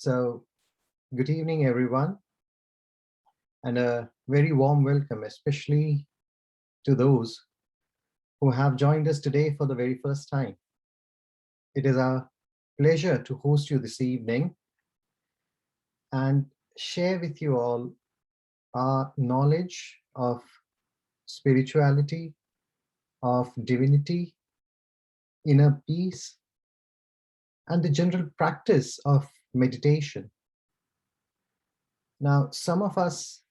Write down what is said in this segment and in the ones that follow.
So, good evening, everyone, and a very warm welcome, especially to those who have joined us today for the very first time. It is our pleasure to host you this evening and share with you all our knowledge of spirituality, of divinity, inner peace, and the general practice of meditation. Now, some of us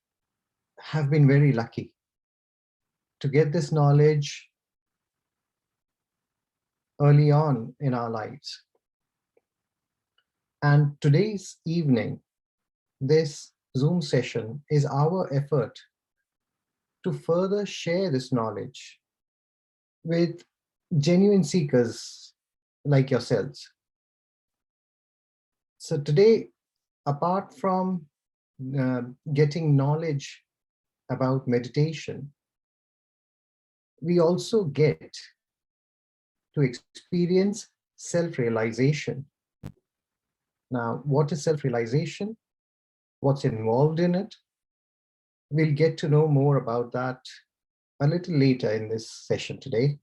have been very lucky to get this knowledge early on in our lives. And today's evening, this Zoom session is our effort to further share this knowledge with genuine seekers like yourselves. So today, apart from getting knowledge about meditation, we also get to experience self-realization. Now, what is self-realization? What's involved in it? We'll get to know more about that a little later in this session today.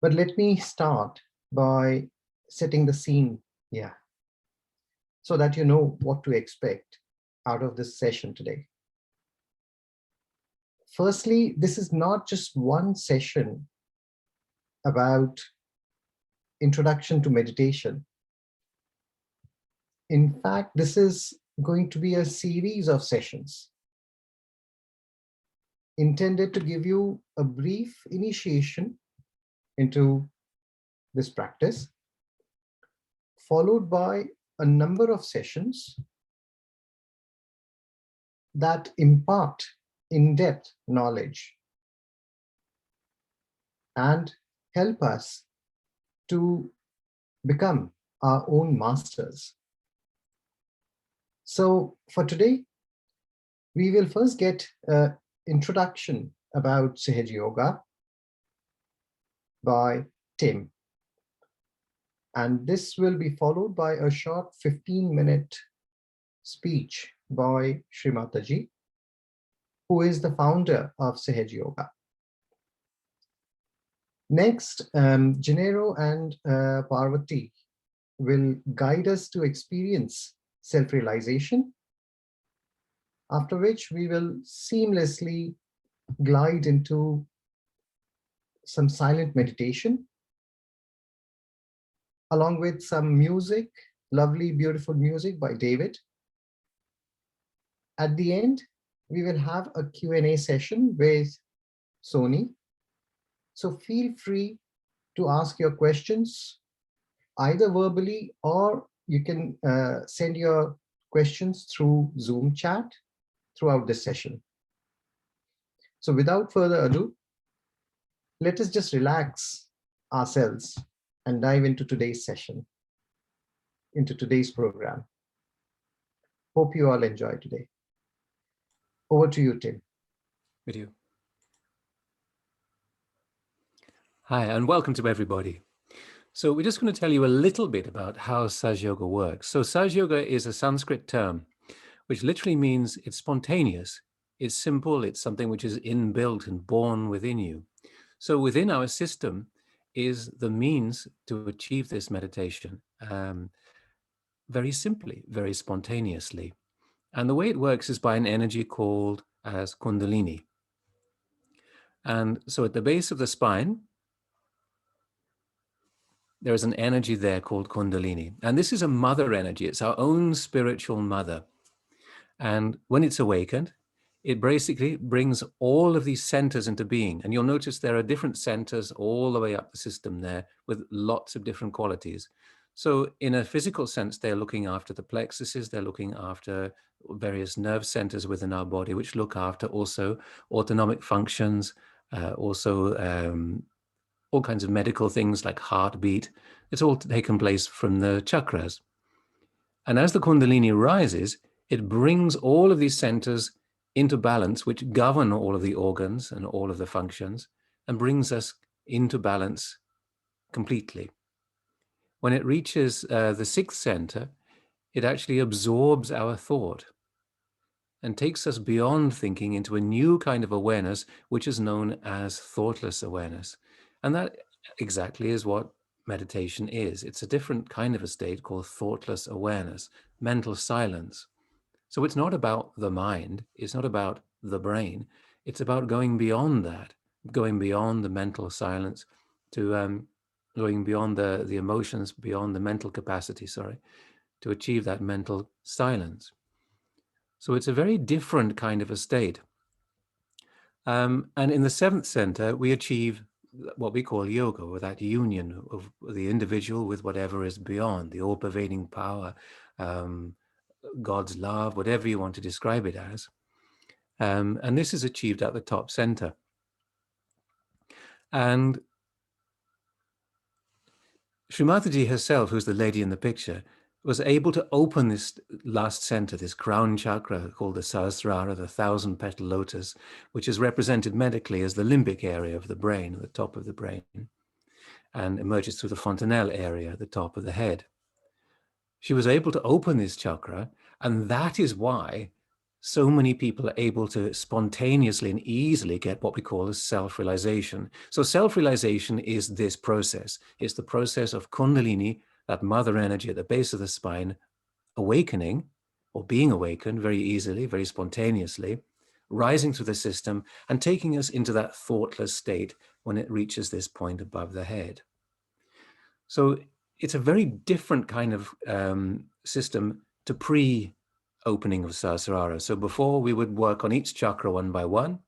But let me start by setting the scene here so that you know what to expect out of this session today. Firstly, this is not just one session about introduction to meditation. In fact, this is going to be a series of sessions intended to give you a brief initiation into this practice, followed by a number of sessions that impart in-depth knowledge and help us to become our own masters. So for today, we will first get an introduction about Sahaja Yoga by Tim. And this will be followed by a short 15-minute speech by Srimataji, who is the founder of Sahaja Yoga. Next, Gennaro and Parvati will guide us to experience self-realization, after which we will seamlessly glide into some silent meditation, along with some music, lovely, beautiful music by David. At the end, we will have a Q&A session with Soni. So feel free to ask your questions either verbally, or you can send your questions through Zoom chat throughout this session. So without further ado, let us just relax ourselves and dive into today's session, into today's program. Hope you all enjoy today. Over to you, Tim. With you. Hi, and welcome to everybody. So we're just going to tell you a little bit about how Sahaja Yoga works. So Sahaja Yoga is a Sanskrit term, which literally means it's spontaneous, it's simple, it's something which is inbuilt and born within you. So within our system is the means to achieve this meditation very simply, very spontaneously. And the way it works is by an energy called as Kundalini. And so at the base of the spine, there is an energy there called Kundalini. And this is a mother energy. It's our own spiritual mother. And when it's awakened, it basically brings all of these centers into being. And you'll notice there are different centers all the way up the system there with lots of different qualities. So in a physical sense, they're looking after the plexuses, they're looking after various nerve centers within our body, which look after also autonomic functions, all kinds of medical things like heartbeat. It's all taken place from the chakras. And as the Kundalini rises, it brings all of these centers into balance, which govern all of the organs and all of the functions, and brings us into balance completely. When it reaches the sixth center, it actually absorbs our thought and takes us beyond thinking into a new kind of awareness, which is known as thoughtless awareness. And that exactly is what meditation is. It's a different kind of a state called thoughtless awareness, mental silence. So it's not about the mind, it's not about the brain, it's about going beyond that, going beyond the mental silence to going beyond the emotions, beyond the mental capacity, sorry, to achieve that mental silence. So it's a very different kind of a state. And in the seventh center, we achieve what we call yoga, or that union of the individual with whatever is beyond, the all-pervading power, um, God's love, whatever you want to describe it as. And this is achieved at the top center. And Srimataji herself, who's the lady in the picture, was able to open this last center, this crown chakra called the Sahasrara, the thousand petal lotus, which is represented medically as the limbic area of the brain, the top of the brain, and emerges through the fontanelle area, the top of the head. She was able to open this chakra, and that is why so many people are able to spontaneously and easily get what we call as self-realization. So self-realization is this process. It's the process of Kundalini, that mother energy at the base of the spine, awakening or being awakened very easily, very spontaneously, rising through the system and taking us into that thoughtless state when it reaches this point above the head. So it's a very different kind of system to pre-opening of Sahasrara. So before, we would work on each chakra one by one.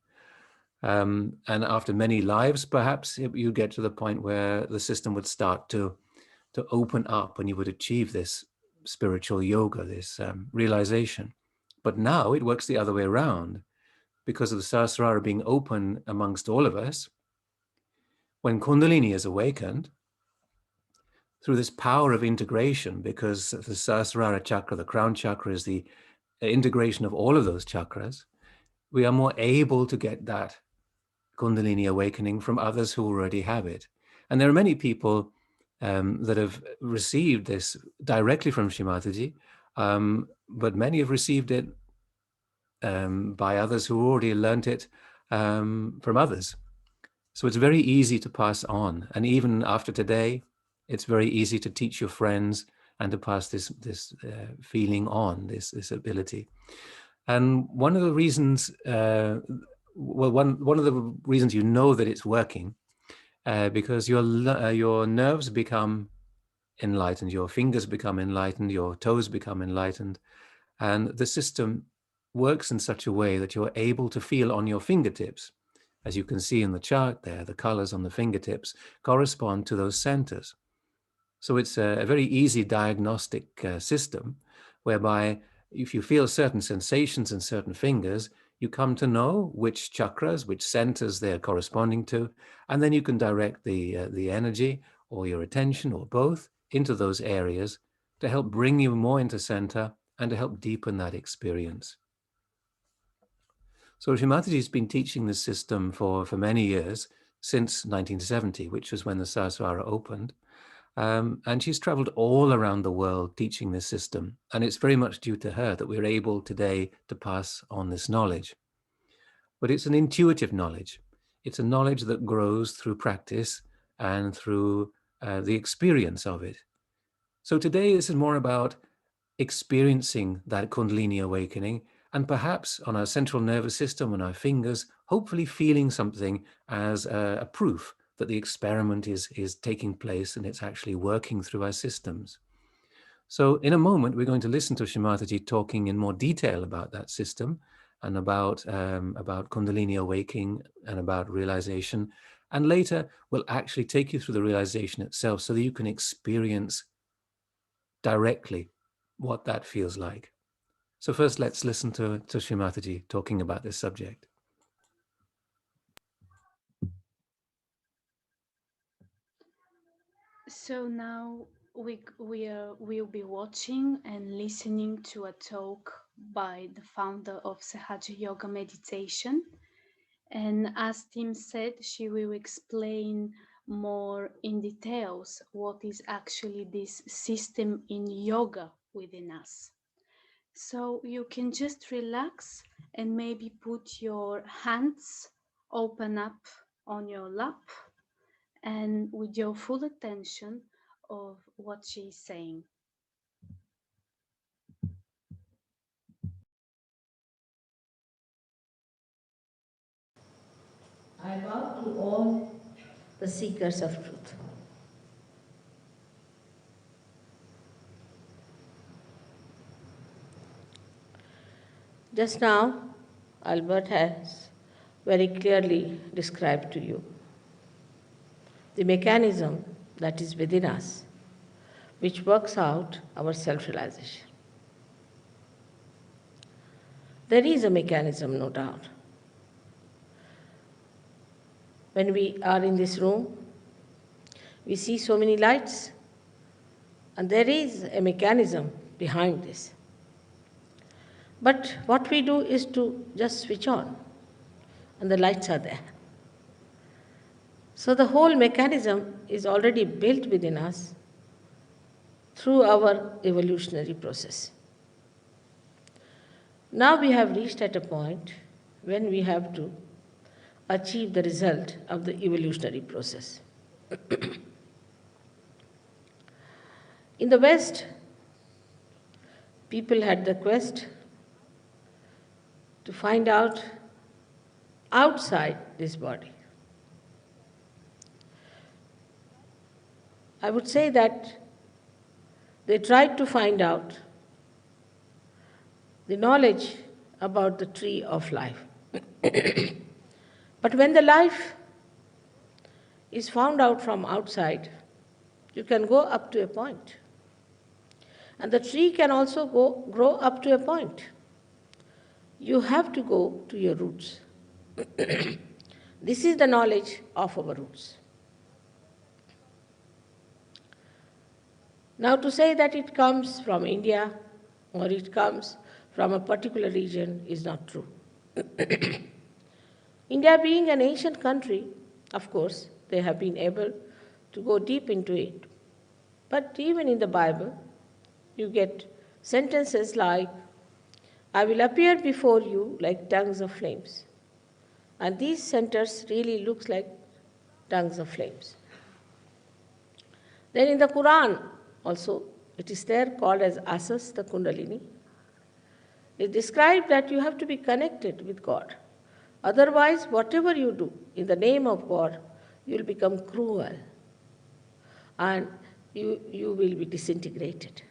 And after many lives, perhaps, you get to the point where the system would start to open up and you would achieve this spiritual yoga, this realization. But now it works the other way around. Because of the Sahasrara being open amongst all of us, when Kundalini is awakened, through this power of integration, because the Sahasrara chakra, the crown chakra, is the integration of all of those chakras, we are more able to get that Kundalini awakening from others who already have it. And there are many people that have received this directly from Shrimataji, but many have received it by others who already learnt it from others. So it's very easy to pass on. And even after today, it's very easy to teach your friends and to pass this feeling on, this ability. And one of the reasons, one of the reasons you know that it's working, because your nerves become enlightened, your fingers become enlightened, your toes become enlightened, and the system works in such a way that you're able to feel on your fingertips. As you can see in the chart there, the colors on the fingertips correspond to those centers. So it's a very easy diagnostic system whereby if you feel certain sensations in certain fingers, you come to know which chakras, which centers they're corresponding to, and then you can direct the energy or your attention or both into those areas to help bring you more into center and to help deepen that experience. So Shrimataji has been teaching this system for many years, since 1970, which was when the Sahasrara opened. And she's traveled all around the world teaching this system. And it's very much due to her that we're able today to pass on this knowledge. But it's an intuitive knowledge. It's a knowledge that grows through practice and through the experience of it. So today, this is more about experiencing that Kundalini awakening, and perhaps on our central nervous system, on our fingers, hopefully feeling something as a proof that the experiment is taking place and it's actually working through our systems. So in a moment, we're going to listen to Shrimataji talking in more detail about that system and about Kundalini awakening and about realization. And later, we'll actually take you through the realization itself so that you can experience directly what that feels like. So first, let's listen to Shrimataji talking about this subject. So now we'll be watching and listening to a talk by the founder of Sahaja Yoga meditation. And as Tim said, she will explain more in details what is actually this system in yoga within us. So you can just relax and maybe put your hands open up on your lap and with your full attention of what she's saying. I bow to all the seekers of truth. Just now, Albert has very clearly described to you the mechanism that is within us, which works out our self-realization. There is a mechanism, no doubt. When we are in this room, we see so many lights, and there is a mechanism behind this. But what we do is to just switch on, and the lights are there. So the whole mechanism is already built within us through our evolutionary process. Now we have reached at a point when we have to achieve the result of the evolutionary process. In the West, people had the quest to find out outside this body. I would say that they tried to find out the knowledge about the tree of life. But when the life is found out from outside, you can go up to a point. And the tree can also grow up to a point. You have to go to your roots. This is the knowledge of our roots. Now, to say that it comes from India or it comes from a particular region is not true. India being an ancient country, of course, they have been able to go deep into it. But even in the Bible, you get sentences like, I will appear before you like tongues of flames. And these centers really looks like tongues of flames. Then in the Quran also, it is there called as Asas, the Kundalini. It describes that you have to be connected with God. Otherwise, whatever you do in the name of God, you will become cruel and you will be disintegrated.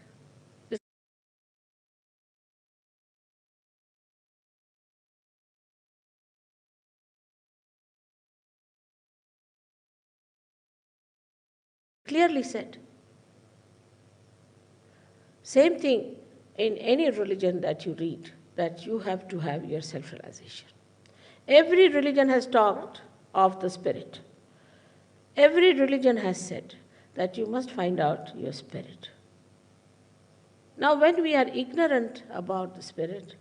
Clearly said. Same thing in any religion that you read, that you have to have your self-realization. Every religion has talked of the spirit. Every religion has said that you must find out your spirit. Now, when we are ignorant about the spirit,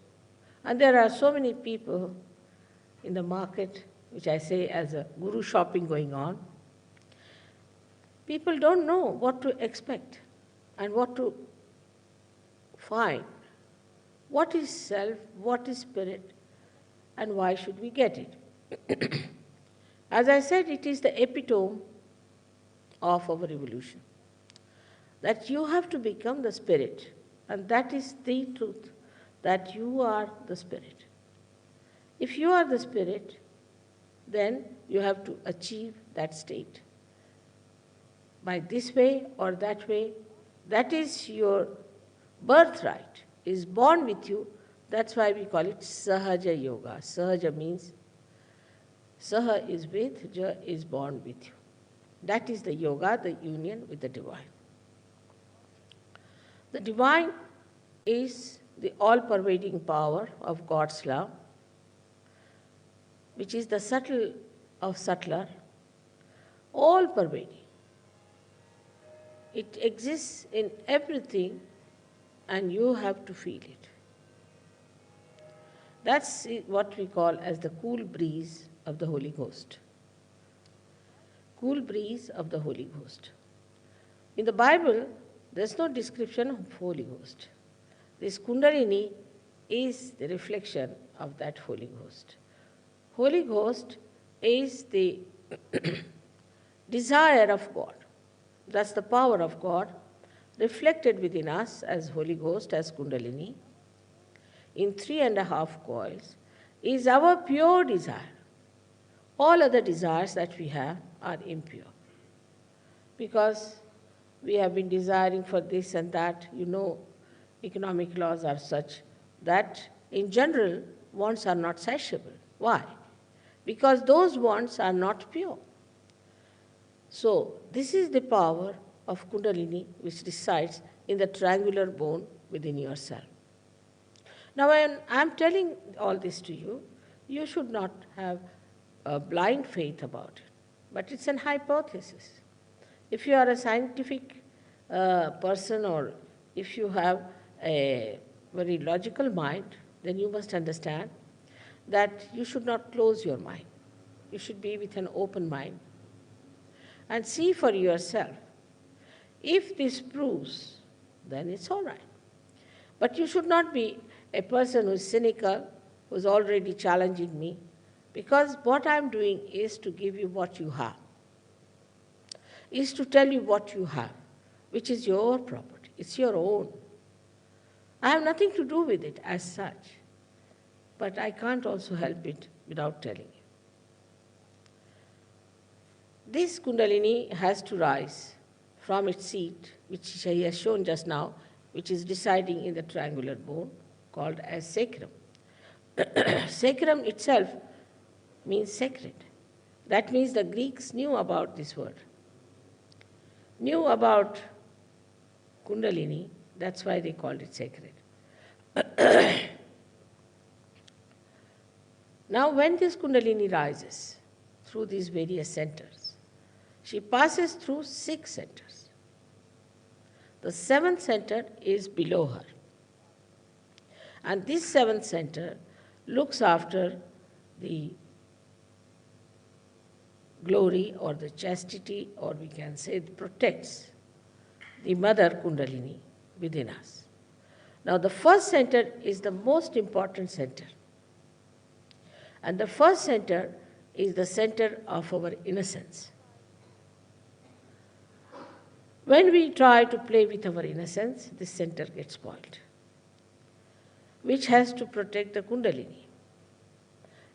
and there are so many people in the market, which I say as a guru shopping going on, people don't know what to expect and what to find. What is self, what is spirit, and why should we get it? As I said, it is the epitome of our evolution. That you have to become the spirit, and that is the truth, that you are the spirit. If you are the spirit, then you have to achieve that state. By this way or that way, that is your birthright, is born with you. That's why we call it Sahaja Yoga. Sahaja means Saha is with, Ja is born with you. That is the yoga, the union with the divine. The divine is the all-pervading power of God's love, which is the subtle of subtler, all-pervading. It exists in everything, and you have to feel it. That's what we call as the cool breeze of the Holy Ghost. cool breeze of the Holy Ghost. In the Bible, there's no description of Holy Ghost. This Kundalini is the reflection of that Holy Ghost. Holy Ghost is the desire of God. That's the power of God reflected within us as Holy Ghost, as Kundalini, in 3.5 coils, is our pure desire. All other desires that we have are impure. Because we have been desiring for this and that, economic laws are such that, in general, wants are not satiable. Why? Because those wants are not pure. So, this is the power of Kundalini which resides in the triangular bone within yourself. Now, when I'm telling all this to you, you should not have a blind faith about it, but it's an hypothesis. If you are a scientific person, or if you have a very logical mind, then you must understand that you should not close your mind. You should be with an open mind and see for yourself. If this proves, then it's all right. But you should not be a person who is cynical, who is already challenging me, because what I'm doing is to give you what you have, is to tell you what you have, which is your property. It's your own. I have nothing to do with it as such, but I can't also help it without telling you. This Kundalini has to rise from its seat, which he has shown just now, which is residing in the triangular bone, called as sacrum. Sacrum itself means sacred. That means the Greeks knew about this word, knew about Kundalini, that's why they called it sacred. Now, when this Kundalini rises through these various centers, she passes through 6 centers. The 7th center is below her. And this 7th center looks after the glory or the chastity, or we can say it protects the mother Kundalini within us. Now, the first center is the most important center. And the first center is the center of our innocence. When we try to play with our innocence, this center gets spoiled, which has to protect the Kundalini.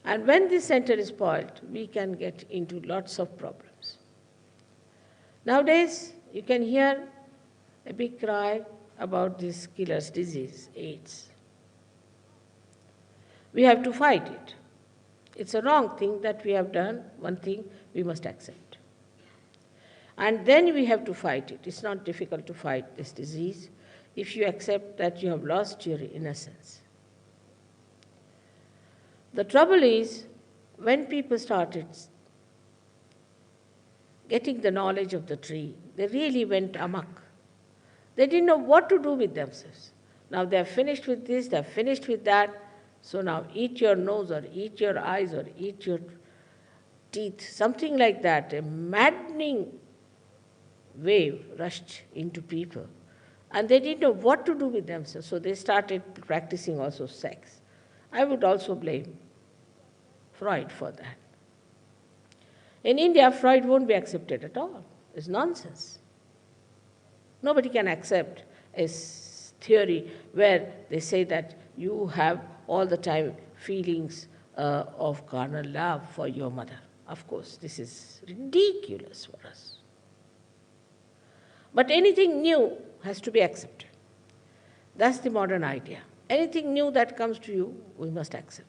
And when this center is spoiled, we can get into lots of problems. Nowadays, you can hear a big cry about this killer's disease, AIDS. We have to fight it. It's a wrong thing that we have done. One thing we must accept. And then we have to fight it. It's not difficult to fight this disease if you accept that you have lost your innocence. The trouble is, when people started getting the knowledge of the tree, they really went amok. They didn't know what to do with themselves. Now they're finished with this, they're finished with that, so now eat your nose or eat your eyes or eat your teeth, something like that. A maddening wave rushed into people. And they didn't know what to do with themselves, so they started practicing also sex. I would also blame Freud for that. In India, Freud won't be accepted at all. It's nonsense. Nobody can accept a theory where they say that you have all the time feelings of carnal love for your mother. Of course, this is ridiculous for us. But anything new has to be accepted. That's the modern idea. Anything new that comes to you, we must accept.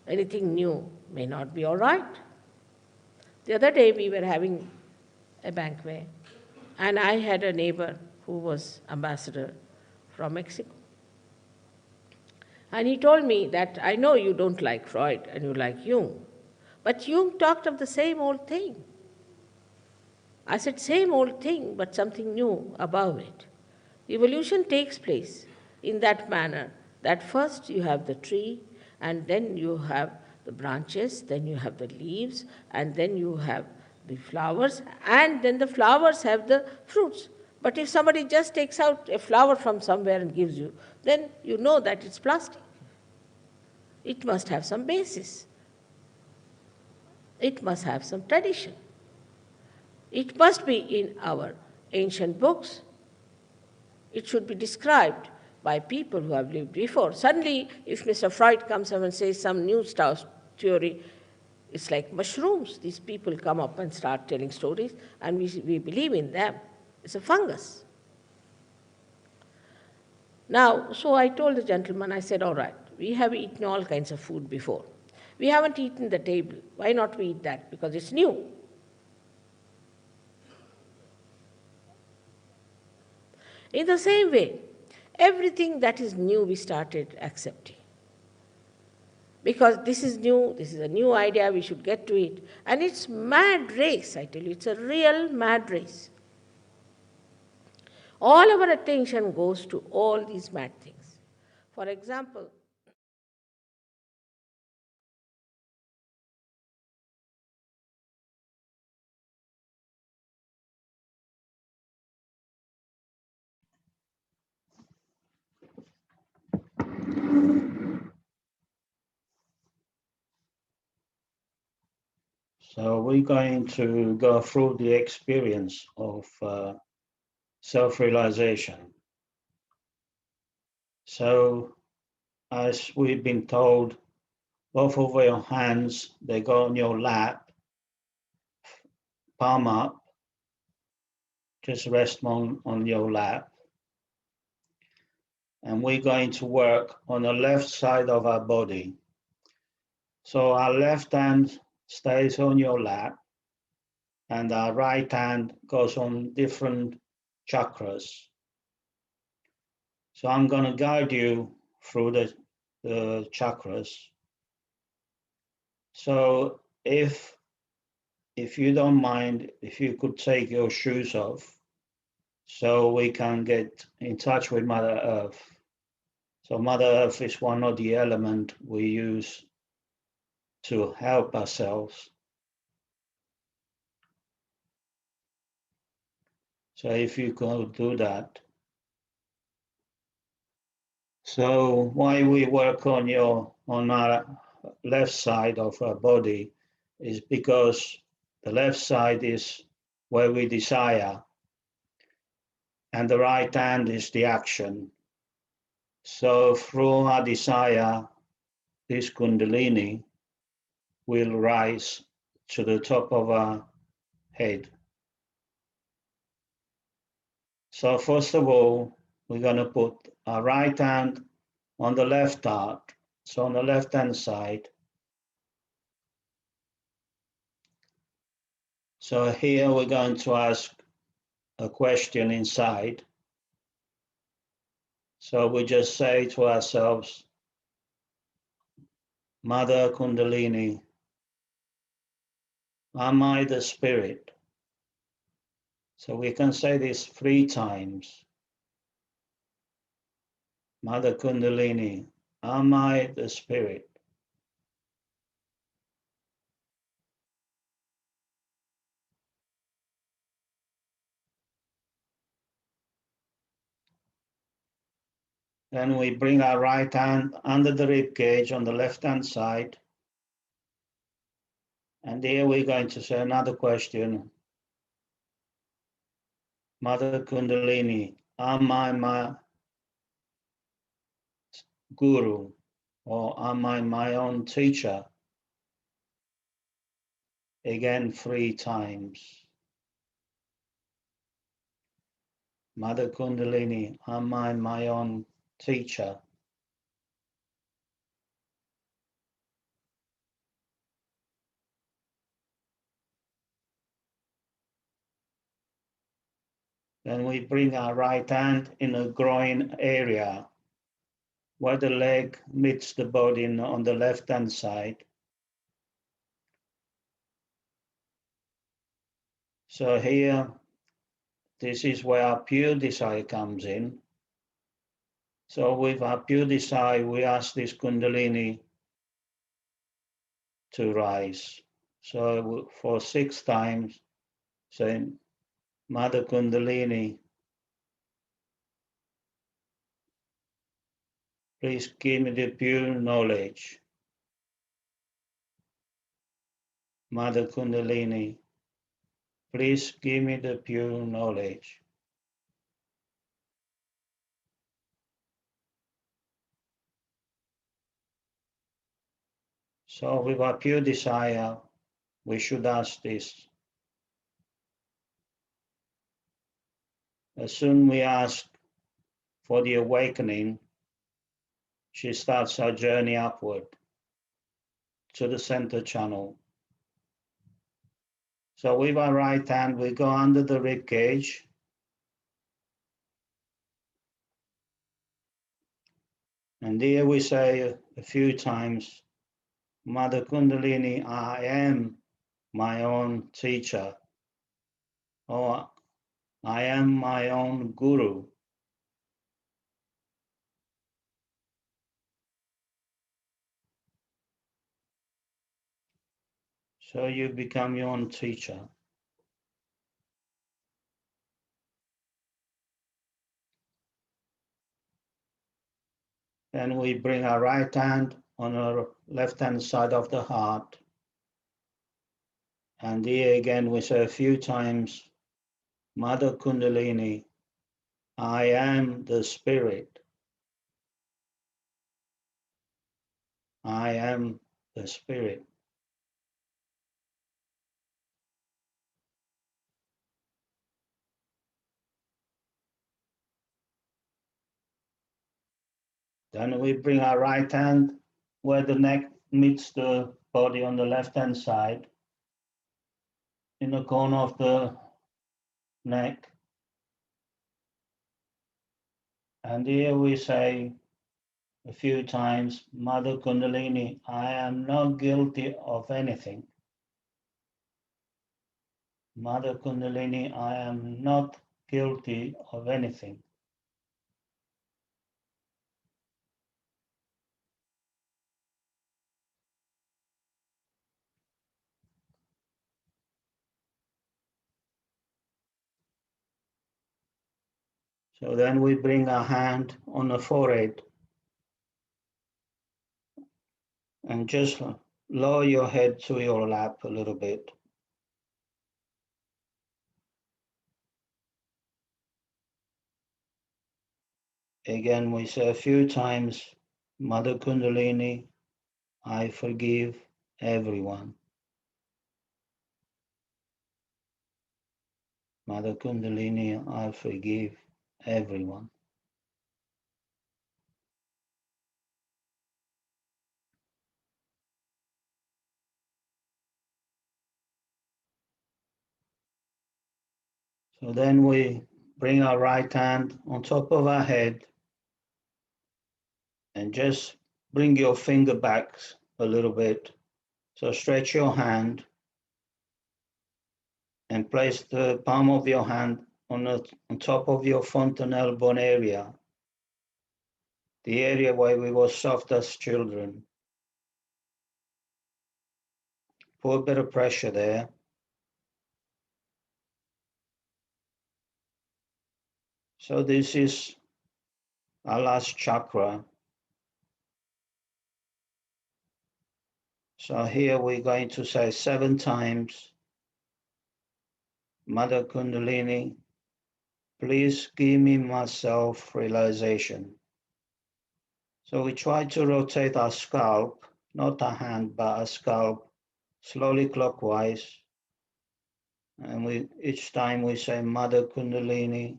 Anything new may not be all right. The other day we were having a banquet, and I had a neighbor who was ambassador from Mexico. And he told me that, I know you don't like Freud and you like Jung, but Jung talked of the same old thing. I said, same old thing, but something new above it. Evolution takes place in that manner, that first you have the tree, and then you have the branches, then you have the leaves, and then you have the flowers, and then the flowers have the fruits. But if somebody just takes out a flower from somewhere and gives you, then you know that it's plastic. It must have some basis. It must have some tradition. It must be in our ancient books. It should be described by people who have lived before. Suddenly, if Mr. Freud comes up and says some new theory, it's like mushrooms. These people come up and start telling stories, and we believe in them. It's a fungus. Now, so I told the gentleman, I said, all right, we have eaten all kinds of food before. We haven't eaten the table. Why not we eat that? Because it's new. In the same way, everything that is new we started accepting. Because this is new, this is a new idea, we should get to it. And it's mad race, I tell you, it's a real mad race. All our attention goes to all these mad things. For example, So we're going to go through the experience of self-realization. So as we've been told, both of your hands, they go on your lap, palm up, just rest on your lap. And we're going to work on the left side of our body. So our left hand stays on your lap, and our right hand goes on different chakras. So I'm going to guide you through the chakras. So if you don't mind, if you could take your shoes off, so we can get in touch with Mother Earth. So Mother Earth is one of the elements we use to help ourselves. So if you could do that. So why we work on our left side of our body is because the left side is where we desire, and the right hand is the action. So through our desire, this Kundalini will rise to the top of our head. So first of all, we're going to put our right hand on the left heart, so on the left-hand side. So here we're going to ask a question inside. So we just say to ourselves, Mother Kundalini, am I the spirit? So we can say this 3 times. Mother Kundalini, am I the spirit? Then we bring our right hand under the rib cage on the left-hand side. And here we're going to say another question. Mother Kundalini, am I my guru, or am I my own teacher? Again, 3 times. Mother Kundalini, am I my own teacher? Then we bring our right hand in the groin area, where the leg meets the body on the left-hand side. So here, this is where our pure desire comes in. So with our pure desire, we ask this Kundalini to rise. So for 6 times, say, Mother Kundalini, please give me the pure knowledge. Mother Kundalini, please give me the pure knowledge. So with our pure desire, we should ask this. As soon as we ask for the awakening, she starts her journey upward to the center channel. So with our right hand, we go under the rib cage. And here we say a few times, Mother Kundalini, I am my own teacher, or I am my own guru. So you become your own teacher. Then we bring our right hand on our left-hand side of the heart. And here again we say a few times, Mother Kundalini, I am the spirit. I am the spirit. Then we bring our right hand where the neck meets the body on the left-hand side, in the corner of the neck. And here we say a few times, Mother Kundalini, I am not guilty of anything. Mother Kundalini, I am not guilty of anything. So then we bring our hand on the forehead and just lower your head to your lap a little bit. Again, we say a few times, Mother Kundalini, I forgive everyone. Mother Kundalini, I forgive everyone. So then we bring our right hand on top of our head and just bring your finger back a little bit. So stretch your hand and place the palm of your hand on top of your fontanelle bone area, the area where we were soft as children. Put a bit of pressure there. So this is our last chakra. So here we're going to say 7 times, Mother Kundalini, please give me my self-realization. So we try to rotate our scalp, not our hand, but our scalp, slowly clockwise. And each time we say, Mother Kundalini,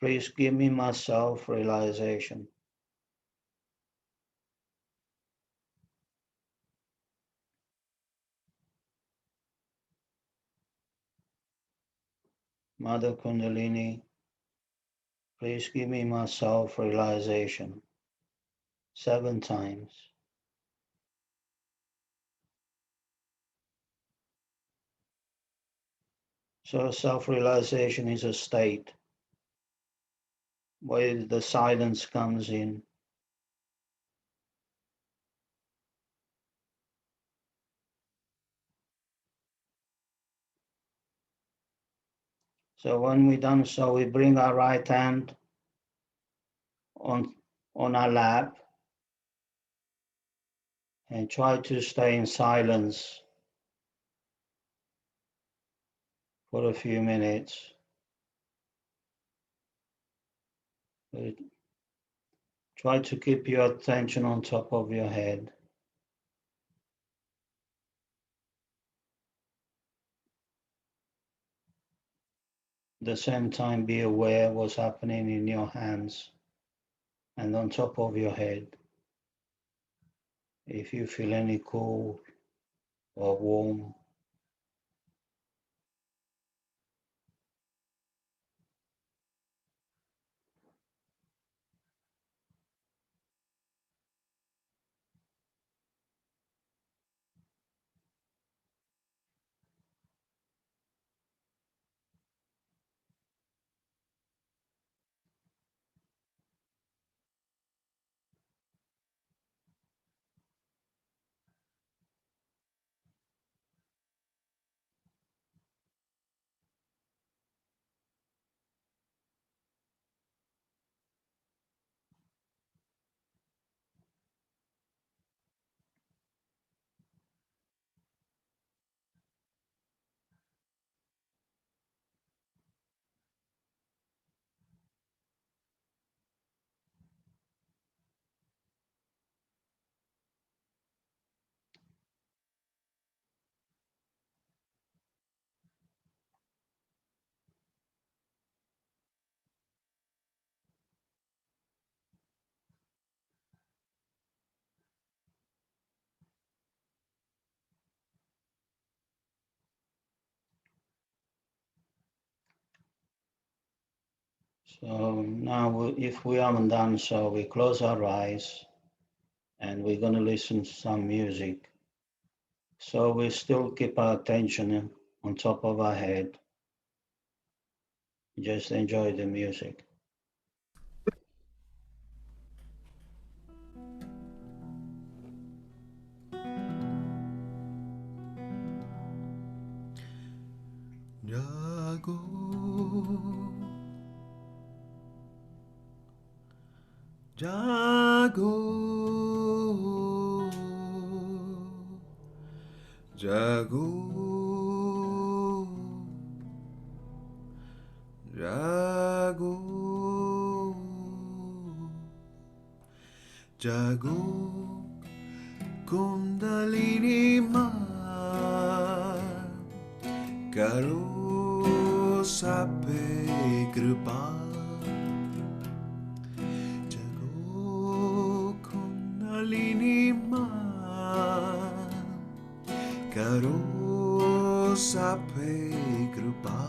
please give me my self-realization. Mother Kundalini, please give me my self-realization. 7 times. So self-realization is a state where the silence comes in. So when we done so, we bring our right hand on our lap and try to stay in silence for a few minutes. Try to keep your attention on top of your head. At the same time, be aware what's happening in your hands and on top of your head. If you feel any cold or warm, so now if we haven't done so, we close our eyes and we're going to listen to some music. So we still keep our attention on top of our head. Just enjoy the music. Jago, jago, jago, jago, jago, kundalini ma karo sampai kripa. Jago kundalini ma karo sampai kripa.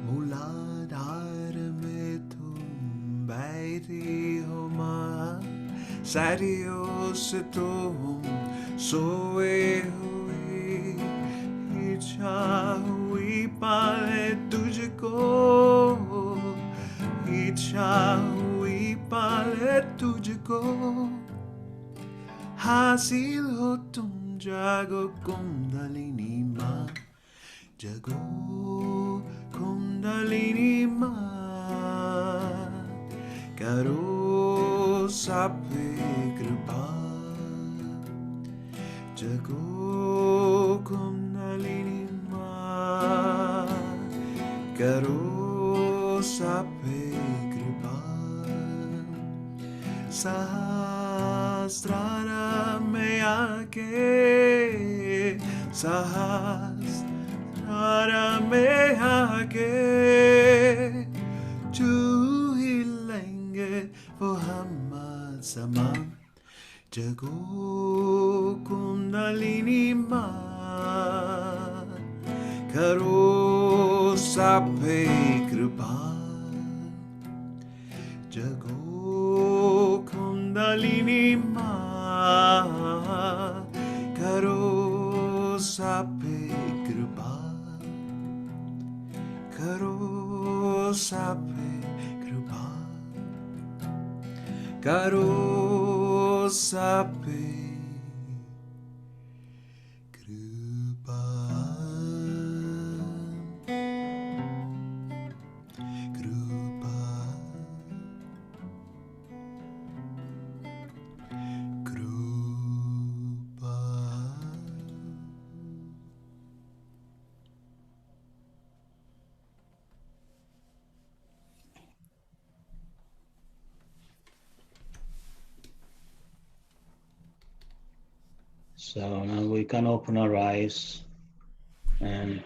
Mula dari tumbai di homa sadio setum soe hui icha hui pale tujhko icha hui pale tujhko hasil ho tum jago kundalini ma jago kundalini ma karo sampai kripa. Jago kundalini ma karo sampai kripa. Sahasrara me aake sahasrara me aake tu hilenge wo hamma sama. Jago kundalini ma karo sampai kripa. Jago kundalini ma karo sampai kripa. Karo sampai kripa. Karo sampai kripa. So now we can open our eyes and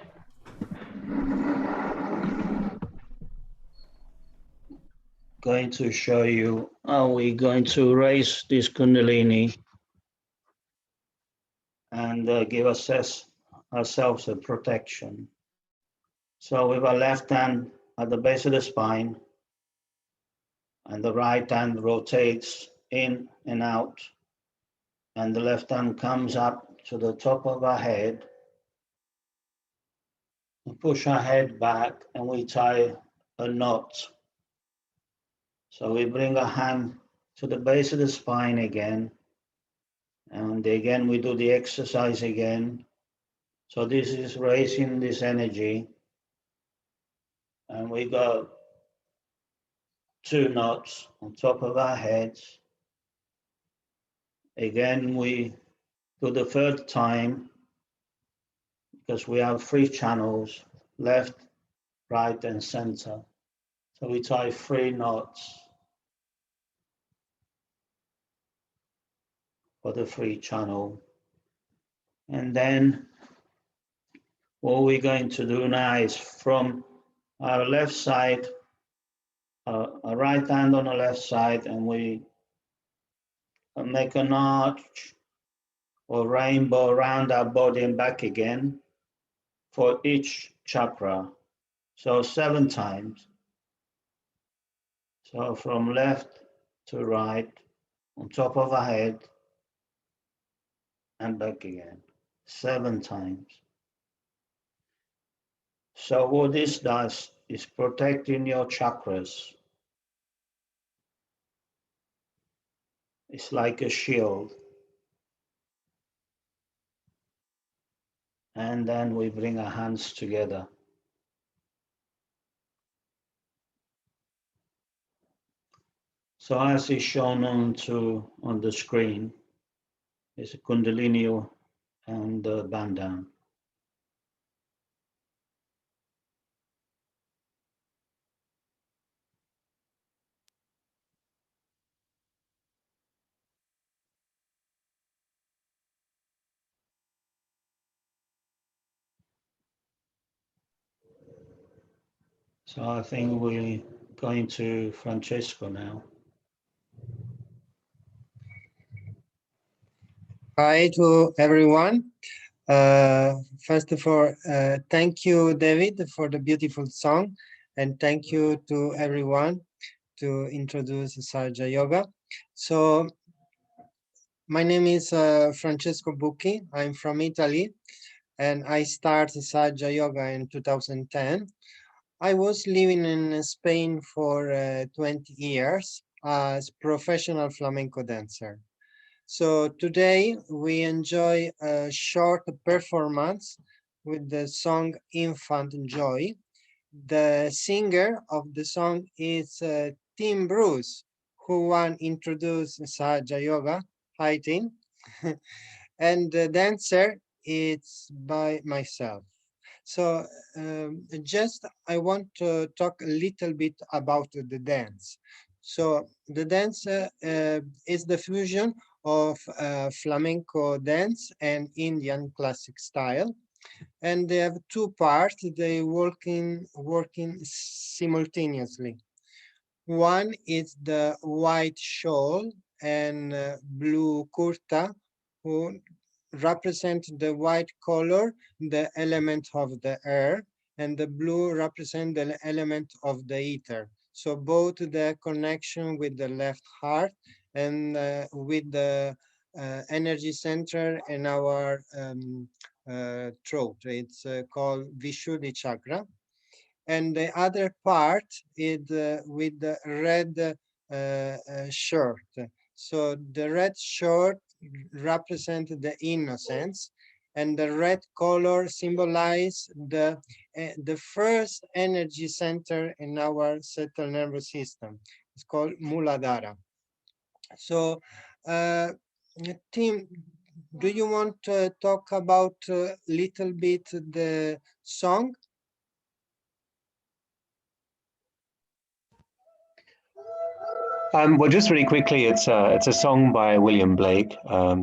going to show you how we're going to raise this Kundalini and give ourselves a protection. So with our left hand at the base of the spine and the right hand rotates in and out and the left hand comes up to the top of our head. We push our head back and we tie a knot. So we bring our hand to the base of the spine again. And again, we do the exercise again. So this is raising this energy. And we go 2 knots on top of our heads. Again, we do the third time because we have 3 channels, left, right, and center. So we tie 3 knots for the 3 channel. And then what we're going to do now is from our left side, our right hand on the left side, and we make an arch or rainbow around our body and back again for each chakra. So 7 times. So from left to right, on top of our head, and back again, 7 times. So what this does is protecting your chakras. It's like a shield. And then we bring our hands together. So as is shown on the screen, is a Kundalini and the bandhan. So I think we're going to Francesco now. Hi to everyone. First of all, thank you, David, for the beautiful song, and thank you to everyone to introduce Sahaja Yoga. So my name is Francesco Bucchi. I'm from Italy, and I started Sahaja Yoga in 2010. I was living in Spain for 20 years as professional flamenco dancer. So today we enjoy a short performance with the song Infant Joy. The singer of the song is Tim Bruce, who won introduced Sahaja Yoga. Hi, Tim. And the dancer is by myself. So just I want to talk a little bit about the dance. So the dance is the fusion of flamenco dance and Indian classic style. And they have 2 parts, they working simultaneously. One is the white shawl and blue kurta, who represent the white color, the element of the air, and the blue represent the element of the ether. So both the connection with the left heart and with the energy center in our throat. It's called Vishuddhi chakra. And the other part is with the red shirt. So the red shirt represents the innocence, and the red color symbolize the first energy center in our central nervous system. It's called Muladhara. So, Tim, do you want to talk about a little bit the song? Well, just really quickly, it's a song by William Blake,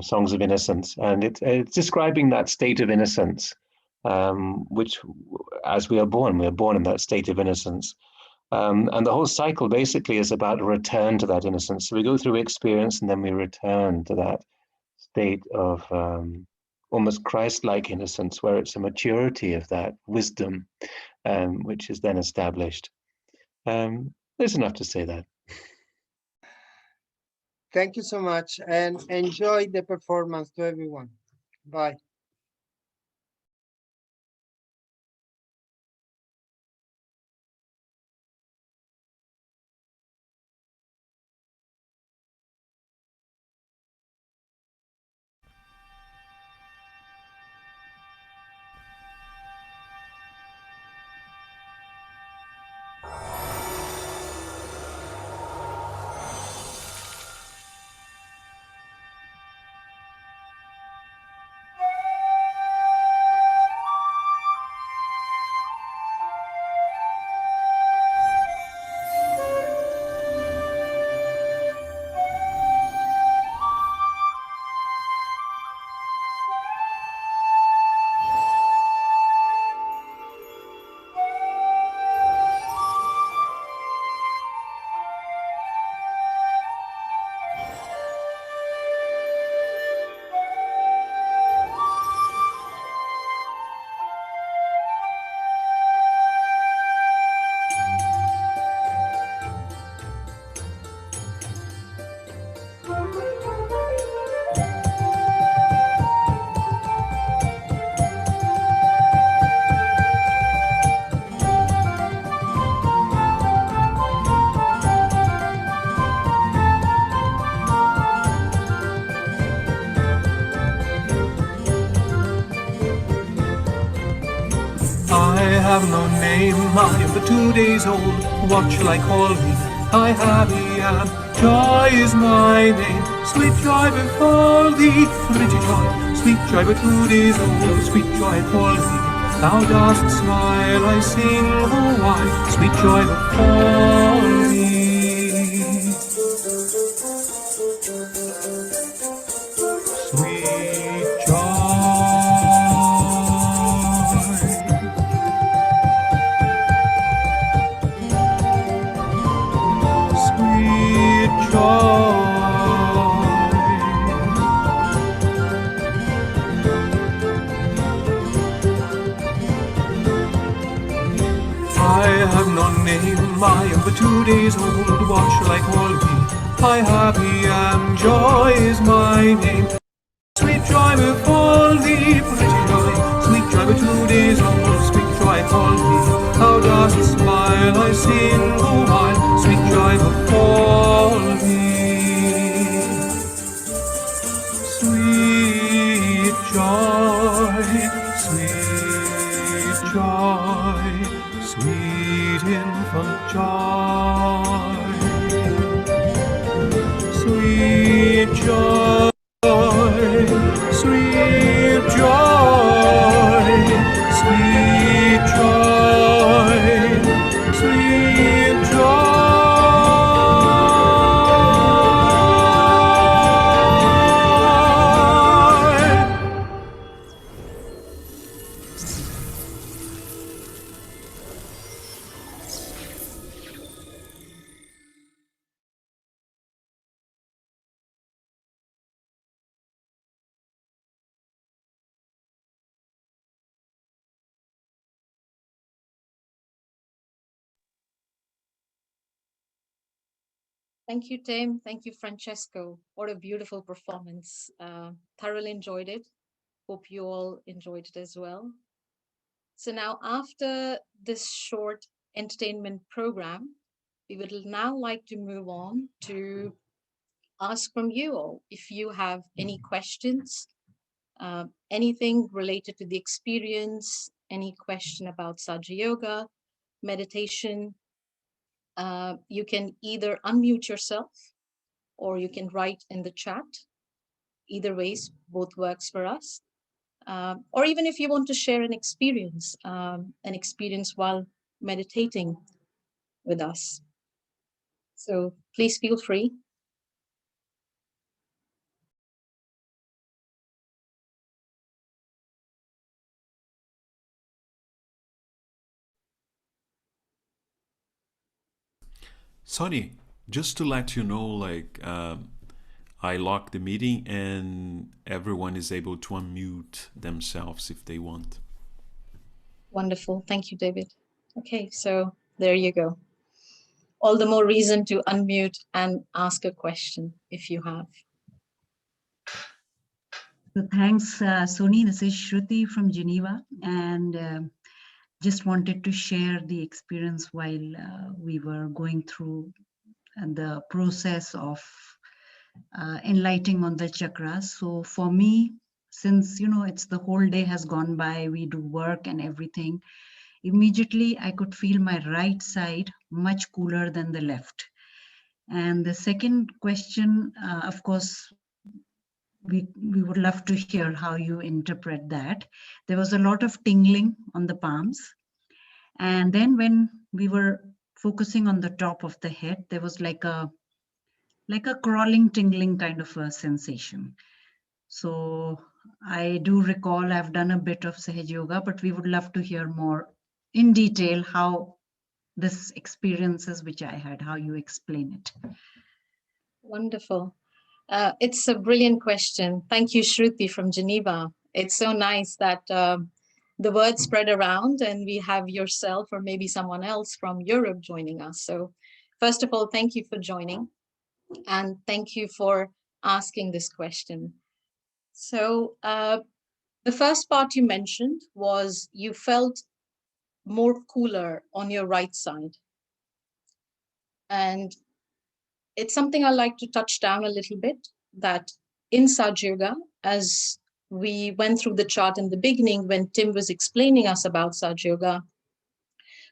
"Songs of Innocence," and it's describing that state of innocence, which, as we are born in that state of innocence, and the whole cycle basically is about a return to that innocence. So we go through experience, and then we return to that state of almost Christ-like innocence, where it's a maturity of that wisdom, which is then established. There's enough to say that. Thank you so much and enjoy the performance to everyone. Bye. I have no name, I am but 2 days old. What shall I call me? I happy am. Joy is my name. Sweet joy befall thee, pretty joy. Sweet joy but 2 days old. Sweet joy call thee. Thou dost smile, I sing the while. Sweet joy befall thee. Sweet joy. I have no name, I am but 2 days old. What shall I call thee? I happy am, joy is my name. Sweet joy befall thee, pretty joy. Sweet joy but 2 days old. Sweet joy call thee. Thou dost smile, I sing the while. Sweet joy befall thee. Sweet joy, sweet joy, sweet infant joy. Sweet joy, sweet joy, sweet joy, sweet joy. Thank you, Tim. Thank you, Francesco. What a beautiful performance. Thoroughly enjoyed it. Hope you all enjoyed it as well. So now after this short entertainment program, we would now like to move on to ask from you all if you have any questions, anything related to the experience, any question about Sahaja Yoga, meditation. You can either unmute yourself or you can write in the chat. Either ways, both works for us. Or even if you want to share an experience while meditating with us. So please feel free. Sonny, just to let you know, like, I lock the meeting and everyone is able to unmute themselves if they want. Wonderful. Thank you, David. Okay, so there you go. All the more reason to unmute and ask a question if you have. So thanks, Soni. This is Shruti from Geneva, and just wanted to share the experience while we were going through the process of enlightening on the chakras. So for me, since it's the whole day has gone by, we do work and everything, immediately I could feel my right side much cooler than the left. And the second question, of course, we would love to hear how you interpret that. There was a lot of tingling on the palms. And then when we were focusing on the top of the head, there was like a crawling, tingling kind of a sensation. So I do recall I've done a bit of Sahaja Yoga, but we would love to hear more in detail how this experiences which I had, how you explain it. Wonderful. It's a brilliant question. Thank you, Shruti from Geneva. It's so nice that the word spread around and we have yourself or maybe someone else from Europe joining us. So first of all, thank you for joining and thank you for asking this question. So the first part you mentioned was you felt more cooler on your right side. And it's something I like to touch down a little bit, that in Sahaja Yoga, as we went through the chart in the beginning, when Tim was explaining us about Sahaja Yoga,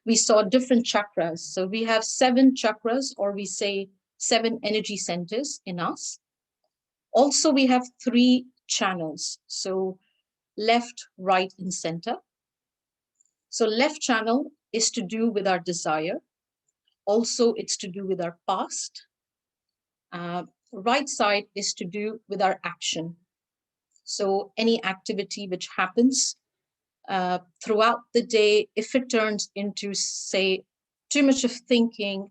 we saw different chakras. So we have 7 chakras, or we say 7 energy centers in us. Also, we have 3 channels. So left, right, and center. So left channel is to do with our desire. Also, it's to do with our past. Right side is to do with our action. So any activity which happens throughout the day, if it turns into, say, too much of thinking,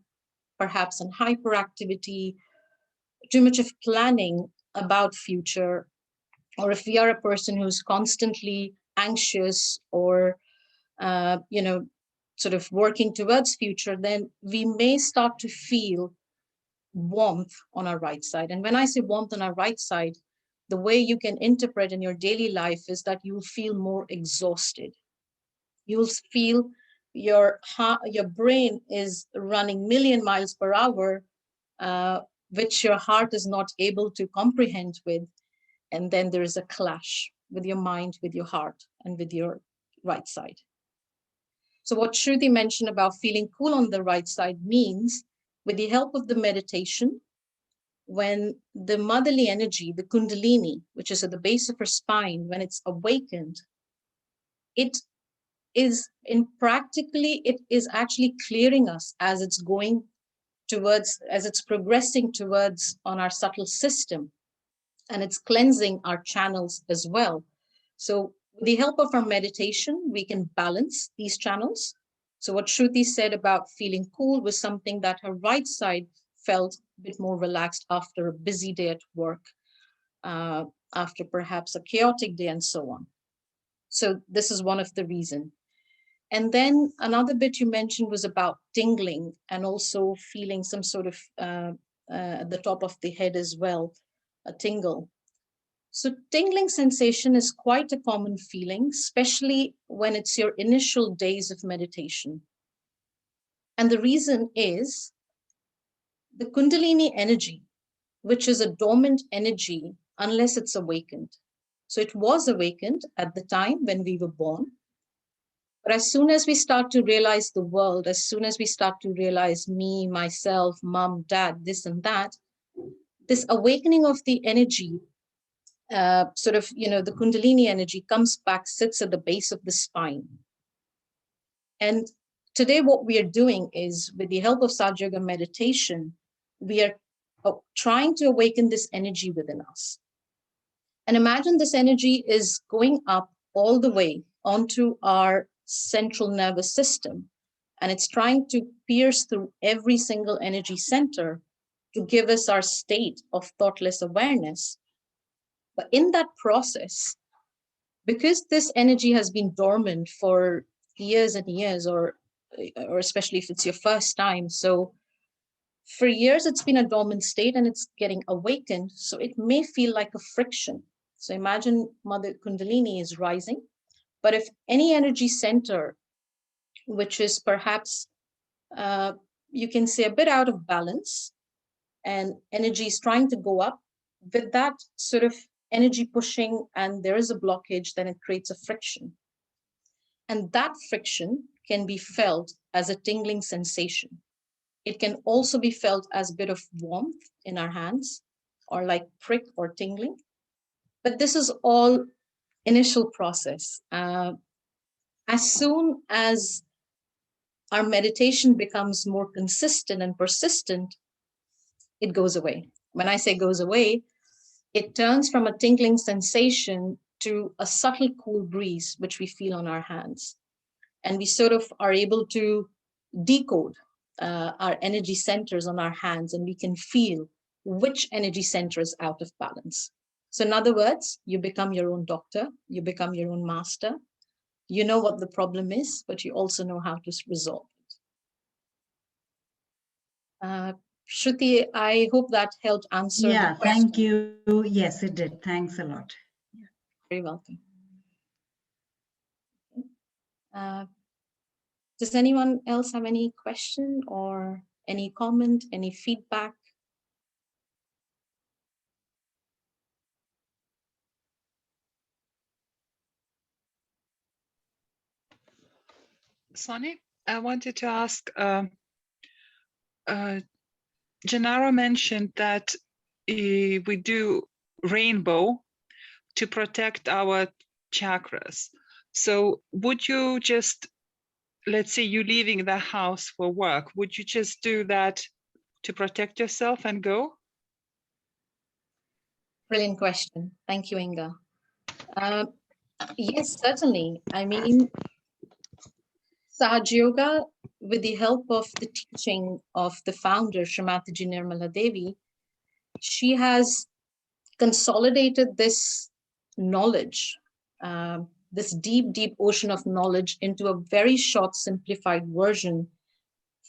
perhaps an hyperactivity, too much of planning about future, or if we are a person who's constantly anxious or, sort of working towards future, then we may start to feel warmth on our right side. And when I say warmth on our right side, the way you can interpret in your daily life is that you'll feel more exhausted. You'll feel your brain is running 1,000,000 miles per hour, which your heart is not able to comprehend with. And then there is a clash with your mind, with your heart, and with your right side. So what Shruti mentioned about feeling cool on the right side means, with the help of the meditation, when the motherly energy, the kundalini, which is at the base of her spine, when it's awakened, it is actually clearing us as it's going towards, as it's progressing towards on our subtle system, and it's cleansing our channels as well. So with the help of our meditation, we can balance these channels. So what Shruti said about feeling cool was something that her right side felt a bit more relaxed after a busy day at work, after perhaps a chaotic day and so on. So this is one of the reasons. And then another bit you mentioned was about tingling and also feeling some sort of at the top of the head as well, a tingle. So tingling sensation is quite a common feeling, especially when it's your initial days of meditation. And the reason is the Kundalini energy, which is a dormant energy unless it's awakened. So it was awakened at the time when we were born. But as soon as we start to realize the world, as soon as we start to realize me, myself, mom, dad, this and that, this awakening of the energy, the Kundalini energy comes back, sits at the base of the spine. And today what we are doing is, with the help of Sahaja Yoga meditation, we are trying to awaken this energy within us. And imagine this energy is going up all the way onto our central nervous system, and it's trying to pierce through every single energy center to give us our state of thoughtless awareness. But in that process, because this energy has been dormant for years and years, or especially if it's your first time, so for years it's been a dormant state and it's getting awakened, so it may feel like a friction. So imagine Mother Kundalini is rising, but if any energy center, which is perhaps, you can say, a bit out of balance, and energy is trying to go up, with that sort of energy pushing and there is a blockage, then it creates a friction. And that friction can be felt as a tingling sensation. It can also be felt as a bit of warmth in our hands, or like prick or tingling. But this is all initial process. As soon as our meditation becomes more consistent and persistent, it goes away. When I say goes away, it turns from a tingling sensation to a subtle cool breeze, which we feel on our hands. And we sort of are able to decode our energy centers on our hands, and we can feel which energy center is out of balance. So in other words, you become your own doctor, you become your own master. You know what the problem is, but you also know how to resolve it. Shruti, I hope that helped answer the question. Thank you. Yes, it did. Thanks a lot. Very welcome. Does anyone else have any question or any comment, any feedback? Sonny, I wanted to ask, Gennaro mentioned that we do rainbow to protect our chakras. So would you just, let's say you're leaving the house for work, would you just do that to protect yourself and go? Brilliant question. Thank you, Inga. Yes, certainly. I mean, Sahaja Yoga, with the help of the teaching of the founder, Srimati Nirmala Devi, she has consolidated this knowledge, this deep, deep ocean of knowledge, into a very short, simplified version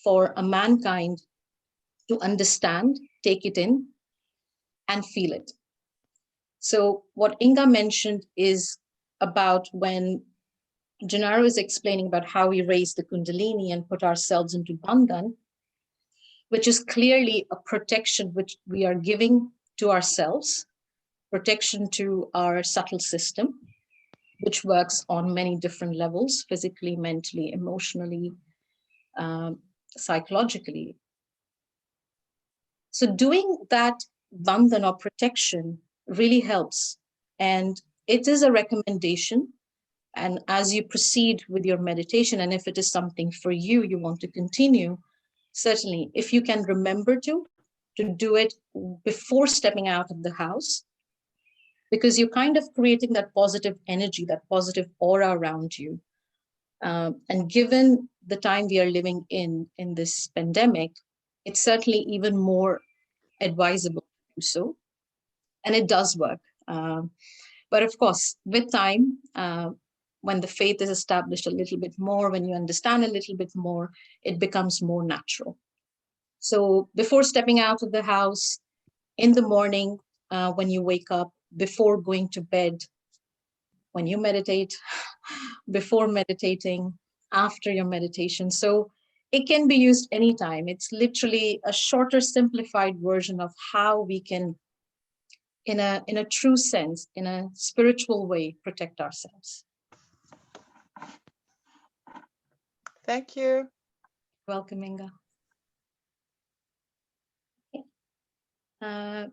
for a mankind to understand, take it in, and feel it. So what Inga mentioned is about when Gennaro is explaining about how we raise the Kundalini and put ourselves into Bandhan, which is clearly a protection which we are giving to ourselves, protection to our subtle system, which works on many different levels, physically, mentally, emotionally, psychologically. So doing that bandhan or protection really helps. And it is a recommendation. And as you proceed with your meditation, and if it is something for you, you want to continue, certainly, if you can remember to do it before stepping out of the house, because you're kind of creating that positive energy, that positive aura around you. And given the time we are living in this pandemic, it's certainly even more advisable to do so. And it does work. But of course, with time, when the faith is established a little bit more, when you understand a little bit more, it becomes more natural. So before stepping out of the house, in the morning, when you wake up, before going to bed, when you meditate, before meditating, after your meditation. So it can be used anytime. It's literally a shorter, simplified version of how we can, in a true sense, in a spiritual way, protect ourselves. Thank you. Welcome, Inga. Okay.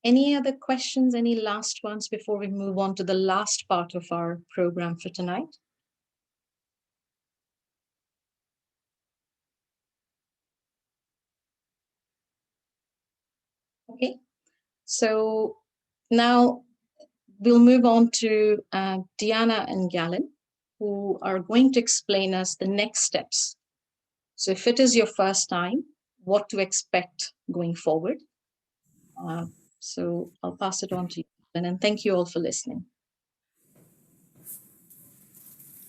Any other questions, any last ones before we move on to the last part of our program for tonight? So now we'll move on to Diana and Galen, who are going to explain us the next steps. So if it is your first time, what to expect going forward. So I'll pass it on to you, and thank you all for listening.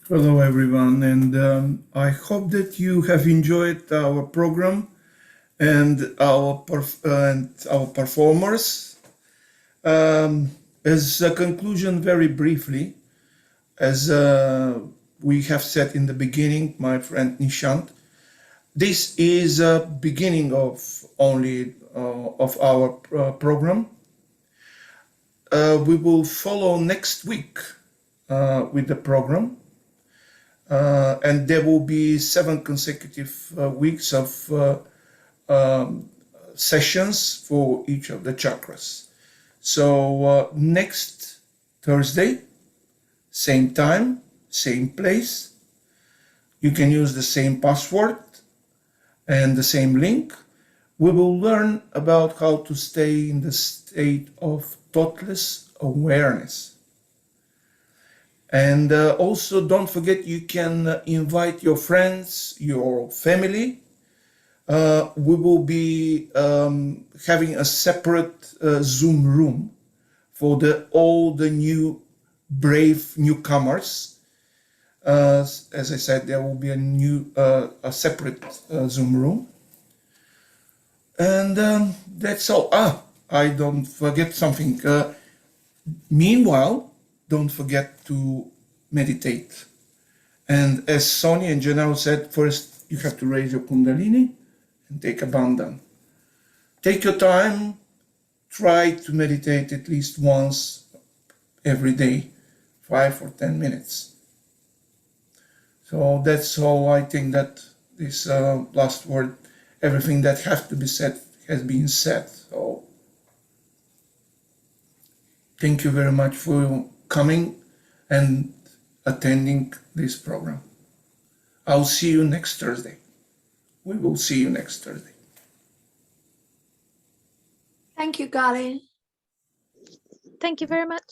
Hello, everyone, and I hope that you have enjoyed our program and our performers. As a conclusion, very briefly, as we have said in the beginning, my friend Nishant, this is a beginning of only of our program. We will follow next week with the program. And there will be 7 consecutive weeks of sessions for each of the chakras. So next Thursday, same time, same place. You can use the same password and the same link. We will learn about how to stay in the state of thoughtless awareness. And also don't forget, you can invite your friends, your family. We will be having a separate Zoom room for all the new brave newcomers. As I said, there will be a separate Zoom room. And that's all. I don't forget something. Meanwhile, don't forget to meditate. And as Sonia and Gennaro said, first you have to raise your Kundalini and take a bandhan. Take your time, try to meditate at least once every day, 5 or 10 minutes. So that's all. I think that this last word, everything that has to be said has been said. So thank you very much for coming and attending this program. I'll see you next Thursday. We will see you next Thursday. Thank you, Galen. Thank you very much.